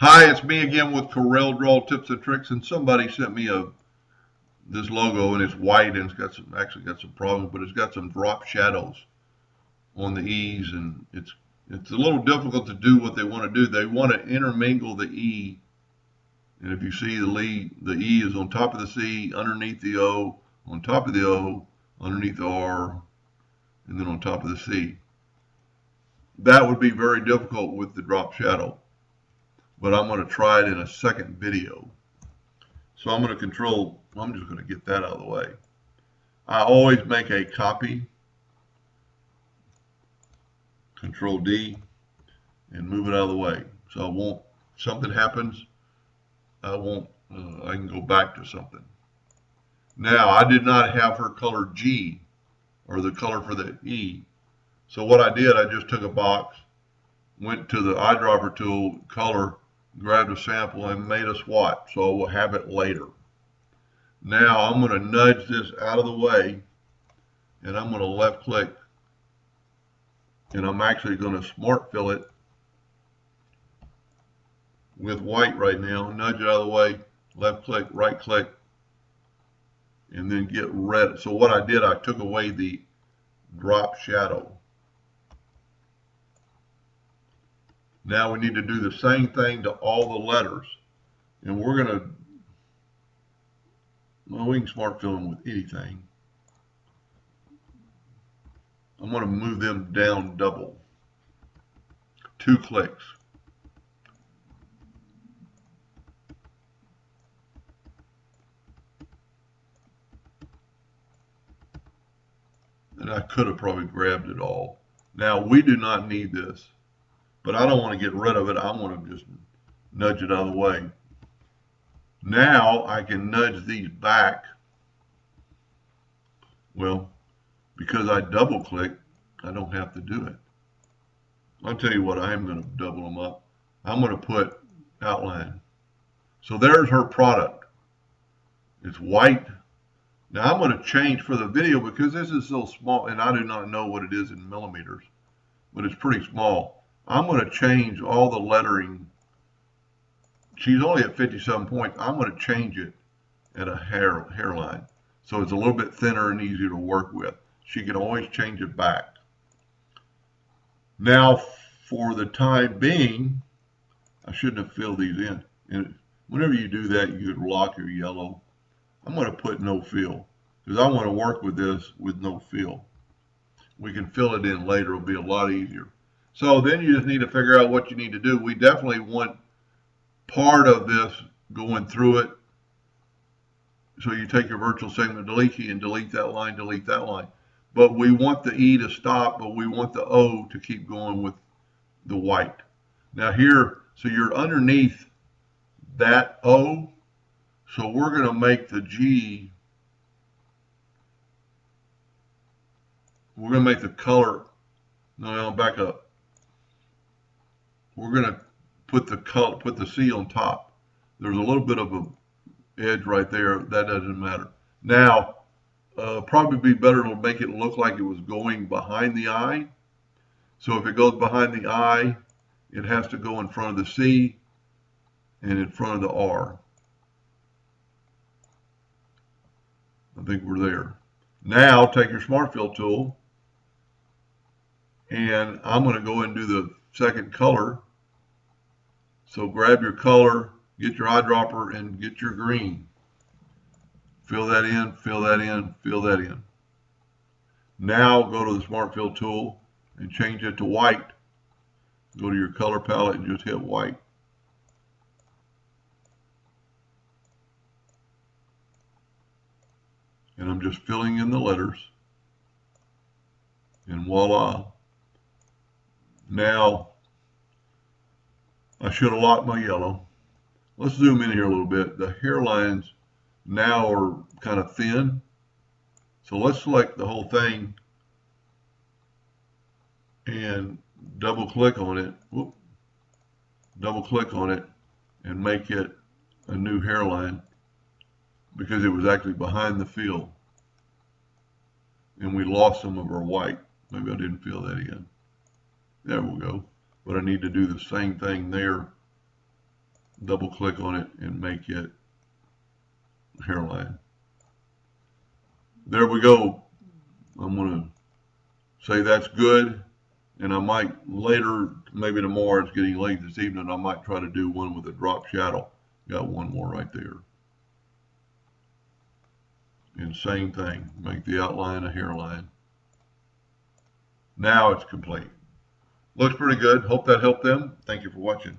Hi, it's me again with Corel Draw Tips and Tricks, and somebody sent me this logo, and it's white, and it's got some problems, but it's got some drop shadows on the E's, and it's a little difficult to do what they want to do. They want to intermingle the E, and if you see the E is on top of the C, underneath the O, on top of the O, underneath the R, and then on top of the C. That would be very difficult with the drop shadow, but I'm going to try it in a second video. So I'm just going to get that out of the way. I always make a copy, Control D, and move it out of the way. So I won't, if something happens, I can go back to something. Now, I did not have her color G, or the color for the E. So what I did, I just took a box, went to the eyedropper tool, color, grabbed a sample, and made a swatch. So we'll have it later. Now I'm going to nudge this out of the way, and I'm going to left click, and I'm actually going to smart fill it with white right now. Nudge it out of the way, left click, right click, and then get red. So what I did, I took away the drop shadow. Now we need to do the same thing to all the letters, and we're going to, well, we can smart fill them with anything. I'm going to move them down double. 2 clicks. And I could have probably grabbed it all. Now we do not need this, but I don't want to get rid of it. I want to just nudge it out of the way. Now I can nudge these back. Well, because I double click, I don't have to do it. I'll tell you what, I am going to double them up. I'm going to put outline. So there's her product. It's white. Now I'm going to change for the video because this is so small, and I do not know what it is in millimeters, but it's pretty small. I'm going to change all the lettering. She's only at 57 points. I'm going to change it at a hairline. So it's a little bit thinner and easier to work with. She can always change it back. Now, for the time being, I shouldn't have filled these in. And whenever you do that, you could lock your yellow. I'm going to put no fill because I want to work with this with no fill. We can fill it in later. It'll be a lot easier. So then you just need to figure out what you need to do. We definitely want part of this going through it. So you take your virtual segment delete key and delete that line, delete that line. But we want the E to stop, but we want the O to keep going with the white. Now here, so you're underneath that O. So we're going to make the G, we're going to make the color, no, back up. We're going to put the C on top. There's a little bit of a edge right there. That doesn't matter. Now, probably be better to make it look like it was going behind the I. So if it goes behind the I, it has to go in front of the C and in front of the R. I think we're there. Now take your Smart Fill tool, and I'm going to go and do the second color. So grab your color, get your eyedropper, and get your green. Fill that in, fill that in, fill that in. Now go to the Smart Fill tool and change it to white. Go to your color palette and just hit white. And I'm just filling in the letters. And voila. Now, I should have locked my yellow. Let's zoom in here a little bit. The hairlines now are kind of thin. So let's select the whole thing and double click on it. Whoop. Double click on it and make it a new hairline because it was actually behind the fill. And we lost some of our white. Maybe I didn't fill that in. There we go. But I need to do the same thing there double click on it and make it hairline. There we go. I'm going to say that's good, and I might later, maybe tomorrow, it's getting late this evening, I might try to do one with a drop shadow. Got one more right there. And same thing, make the outline a hairline. Now it's complete. Looks pretty good. Hope that helped them. Thank you for watching.